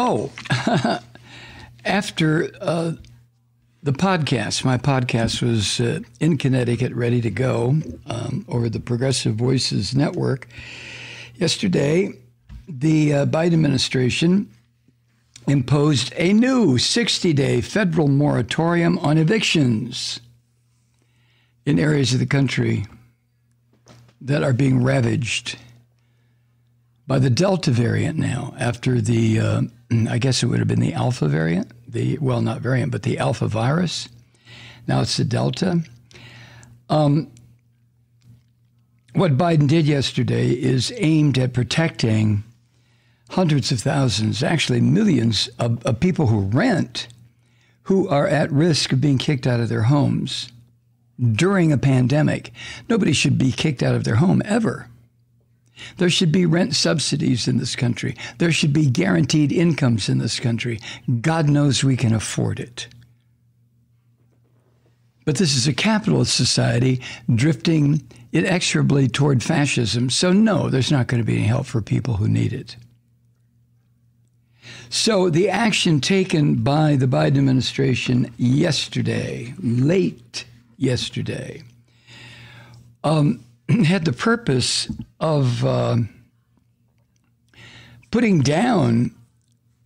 Oh, after the podcast, my podcast was in Connecticut, ready to go over the Progressive Voices Network. Yesterday, the Biden administration imposed a new 60-day federal moratorium on evictions in areas of the country that are being ravaged by the Delta variant now, after the, I guess it would have been the Alpha variant, not variant, but the Alpha virus. Now it's the Delta. What Biden did yesterday is aimed at protecting hundreds of thousands, actually millions of people who rent, who are at risk of being kicked out of their homes during a pandemic. Nobody should be kicked out of their home ever. There should be rent subsidies in this country. There should be guaranteed incomes in this country. God knows we can afford it. But this is a capitalist society drifting inexorably toward fascism. So no, there's not going to be any help for people who need it. So the action taken by the Biden administration yesterday, late yesterday, had the purpose of putting down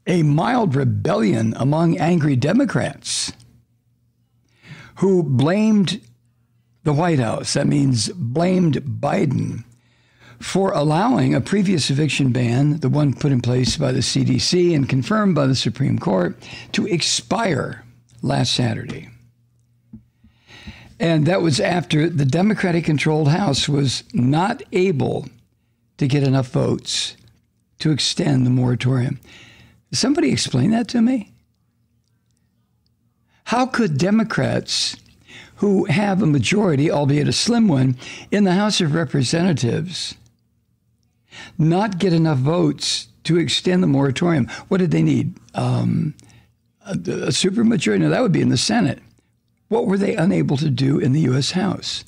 a mild rebellion among angry Democrats who blamed the White House, that means blamed Biden, for allowing a previous eviction ban, the one put in place by the CDC and confirmed by the Supreme Court, to expire last Saturday. And that was after the Democratic-controlled House was not able to get enough votes to extend the moratorium. Somebody explain that to me? How could Democrats who have a majority, albeit a slim one, in the House of Representatives not get enough votes to extend the moratorium? What did they need? A supermajority? No, that would be in the Senate. What were they unable to do in the U.S. House?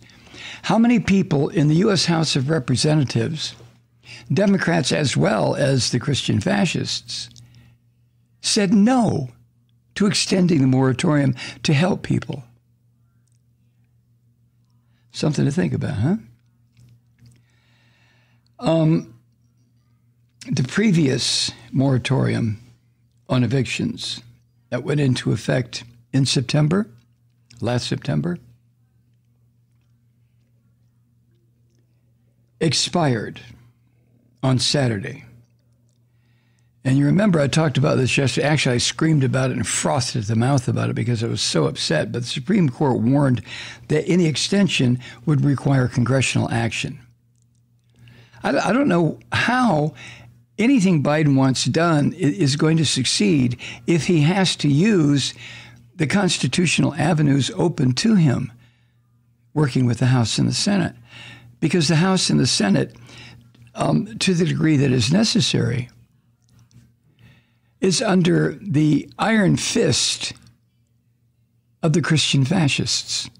How many people in the U.S. House of Representatives, Democrats as well as the Christian fascists, said no to extending the moratorium to help people? Something to think about, huh? The previous moratorium on evictions that went into effect in September, last September, expired on Saturday. And you remember I talked about this yesterday. Actually, I screamed about it and frothed at the mouth about it because I was so upset. But the Supreme Court warned that any extension would require congressional action. I don't know how anything Biden wants done is going to succeed if he has to use the constitutional avenues open to him, working with the House and the Senate. Because the House and the Senate, to the degree that is necessary, is under the iron fist of the Christian fascists.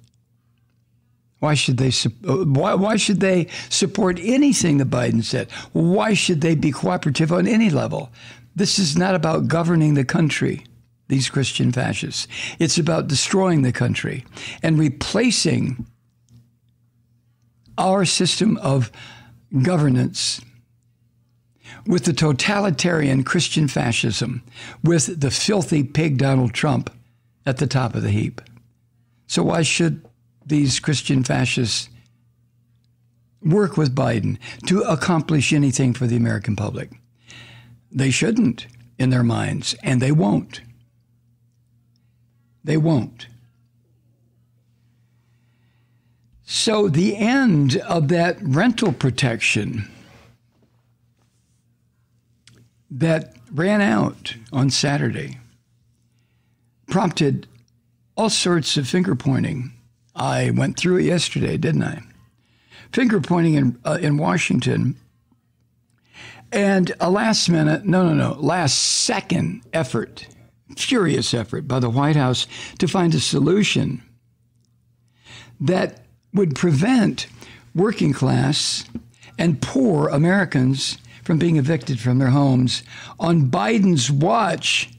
Why should they support anything that Biden said? Why should they be cooperative on any level? This is not about governing the country, these Christian fascists. It's about destroying the country and replacing our system of governance with the totalitarian Christian fascism, with the filthy pig Donald Trump at the top of the heap. So why should these Christian fascists work with Biden to accomplish anything for the American public? They shouldn't in their minds, and they won't. They won't. So the end of that rental protection that ran out on Saturday prompted all sorts of finger pointing. I went through it yesterday, didn't I? Finger pointing in Washington, and a last second effort, furious effort by the White House to find a solution that would prevent working class and poor Americans from being evicted from their homes on Biden's watch.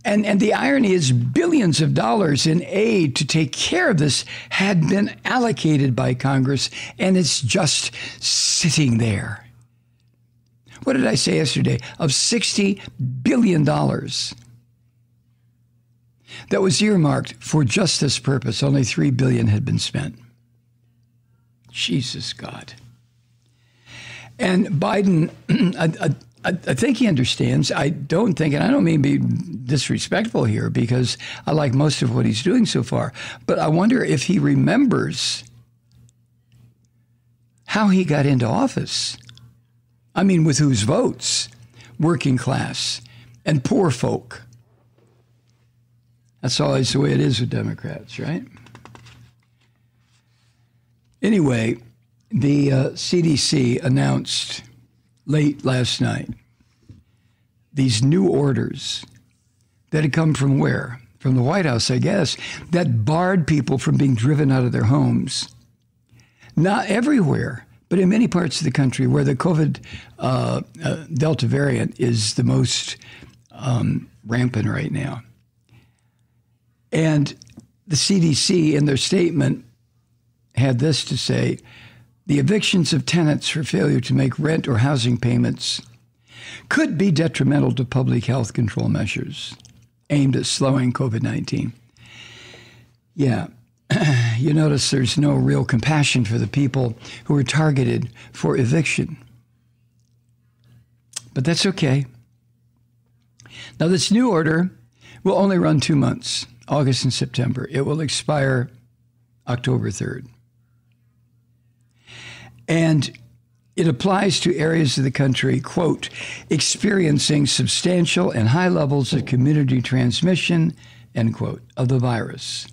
And the irony is billions of dollars in aid to take care of this had been allocated by Congress, and it's just sitting there. What did I say yesterday? Of $60 billion that was earmarked for just this purpose, only $3 billion had been spent. Jesus God. And Biden, I think he understands. I don't think, and I don't mean to be disrespectful here because I like most of what he's doing so far, but I wonder if he remembers how he got into office. I mean, with whose votes? Working class and poor folk. That's always the way it is with Democrats, right? Anyway, the CDC announced late last night these new orders that had come from where? From the White House, I guess, that barred people from being driven out of their homes. Not everywhere, but in many parts of the country where the COVID Delta variant is the most rampant right now. And the CDC, in their statement, had this to say: the evictions of tenants for failure to make rent or housing payments could be detrimental to public health control measures aimed at slowing COVID-19. Yeah, you notice there's no real compassion for the people who are targeted for eviction. But that's okay. Now, this new order will only run 2 months, August and September. It will expire October 3rd. And it applies to areas of the country, quote, experiencing substantial and high levels of community transmission, end quote, of the virus.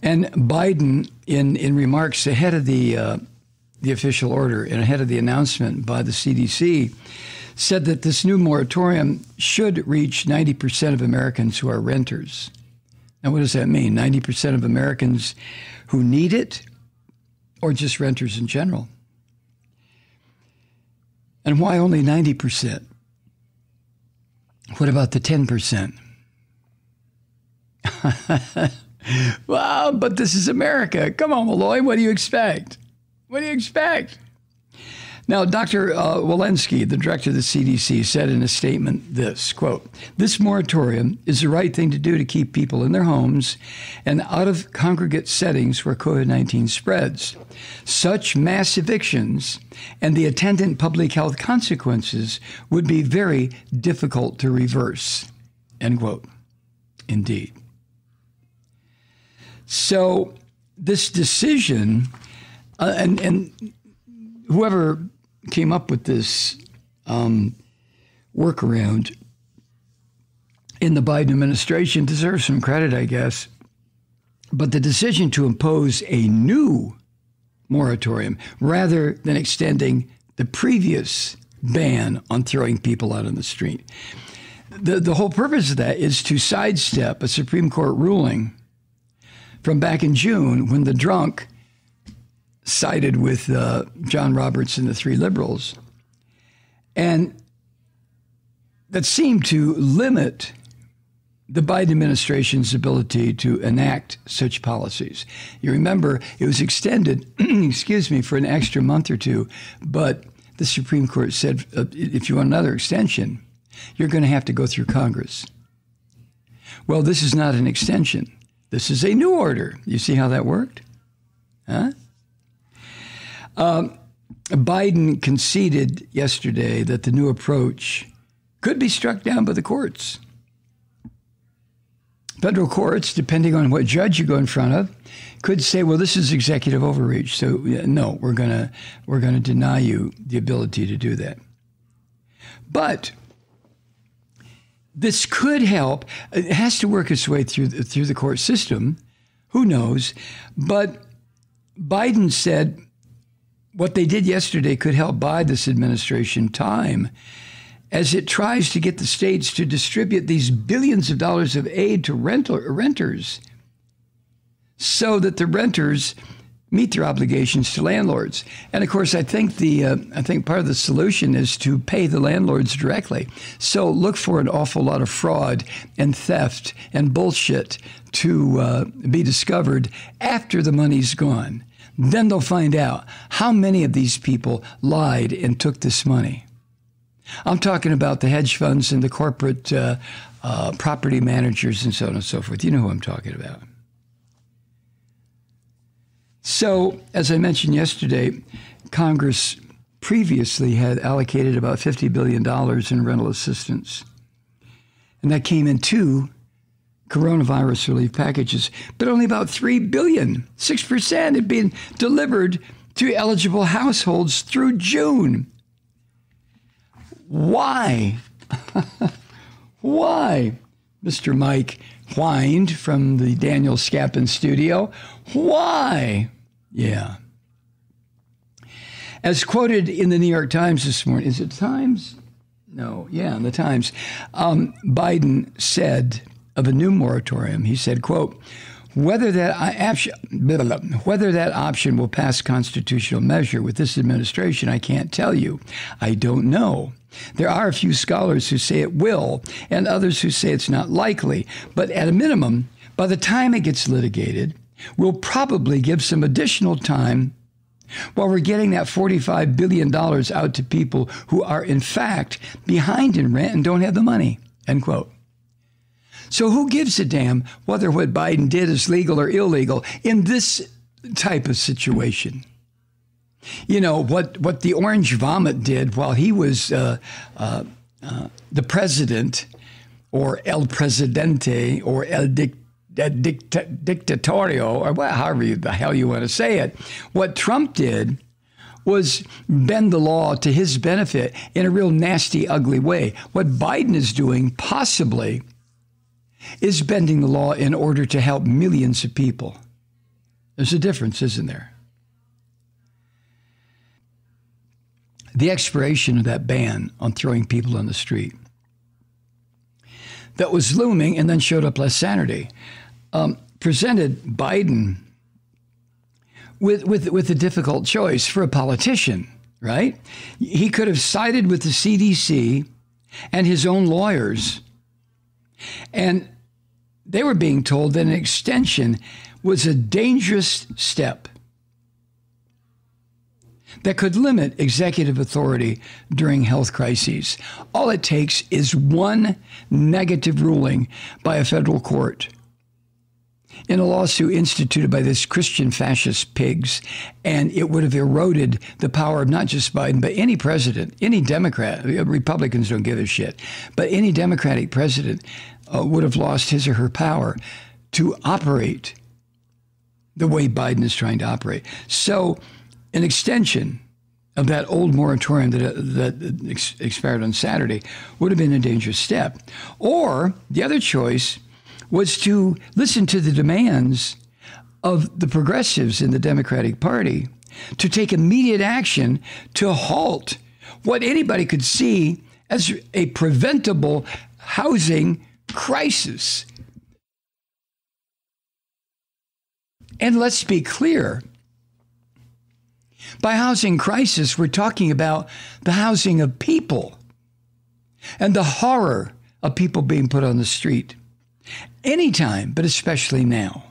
And Biden, in remarks ahead of the official order and ahead of the announcement by the CDC, said that this new moratorium should reach 90% of Americans who are renters. Now, what does that mean? 90% of Americans who need it, or just renters in general? And why only 90%? What about the 10%? Well, but this is America. Come on, Malloy, what do you expect? What do you expect? Now, Dr. Walensky, the director of the CDC, said in a statement this, quote, this moratorium is the right thing to do to keep people in their homes and out of congregate settings where COVID-19 spreads. Such mass evictions and the attendant public health consequences would be very difficult to reverse, end quote. Indeed. So this decision, and whoever came up with this workaround in the Biden administration deserves some credit, I guess. But the decision to impose a new moratorium rather than extending the previous ban on throwing people out on the street. The whole purpose of that is to sidestep a Supreme Court ruling from back in June when the drunk sided with John Roberts and the three liberals. And that seemed to limit the Biden administration's ability to enact such policies. You remember it was extended, for an extra month or two, but the Supreme Court said, if you want another extension, you're going to have to go through Congress. Well, this is not an extension. This is a new order. You see how that worked? Huh? Biden conceded yesterday that the new approach could be struck down by the courts. Federal courts, depending on what judge you go in front of, could say, well, this is executive overreach. So no, we're going to deny you the ability to do that. But this could help. It has to work its way through the court system. Who knows? But Biden said what they did yesterday could help buy this administration time as it tries to get the states to distribute these billions of dollars of aid to renters so that the renters meet their obligations to landlords. And of course, I think part of the solution is to pay the landlords directly. So look for an awful lot of fraud and theft and bullshit to be discovered after the money's gone. Then they'll find out how many of these people lied and took this money. I'm talking about the hedge funds and the corporate property managers and so on and so forth. You know who I'm talking about. So, as I mentioned yesterday, Congress previously had allocated about $50 billion in rental assistance. And that came in 2 coronavirus relief packages, but only about $3 billion, 6% had been delivered to eligible households through June. Why? Why? Mr. Mike whined from the Daniel Scapin studio. Why? Yeah. As quoted in the New York Times this morning, is it Times? No, yeah, in the Times. Biden said of a new moratorium, he said, quote, whether that option will pass constitutional measure with this administration, I can't tell you. I don't know. There are a few scholars who say it will, and others who say it's not likely. But at a minimum, by the time it gets litigated, we'll probably give some additional time while we're getting that $45 billion out to people who are, in fact, behind in rent and don't have the money, end quote. So who gives a damn whether what Biden did is legal or illegal in this type of situation? You know, what the orange vomit did while he was the president, or el presidente, or el dictatorio, or however the hell you want to say it. What Trump did was bend the law to his benefit in a real nasty, ugly way. What Biden is doing, possibly, is bending the law in order to help millions of people. There's a difference, isn't there? The expiration of that ban on throwing people on the street that was looming and then showed up last Saturday presented Biden with a difficult choice for a politician, right? He could have sided with the CDC and his own lawyers, and they were being told that an extension was a dangerous step that could limit executive authority during health crises. All it takes is one negative ruling by a federal court in a lawsuit instituted by this Christian fascist pigs, and it would have eroded the power of not just Biden, but any president, any Democrat. Republicans don't give a shit, but any Democratic president would have lost his or her power to operate the way Biden is trying to operate. So an extension of that old moratorium that expired on Saturday would have been a dangerous step. Or the other choice was to listen to the demands of the progressives in the Democratic Party to take immediate action to halt what anybody could see as a preventable housing crisis. And let's be clear. By housing crisis, we're talking about the housing of people and the horror of people being put on the street anytime, but especially now.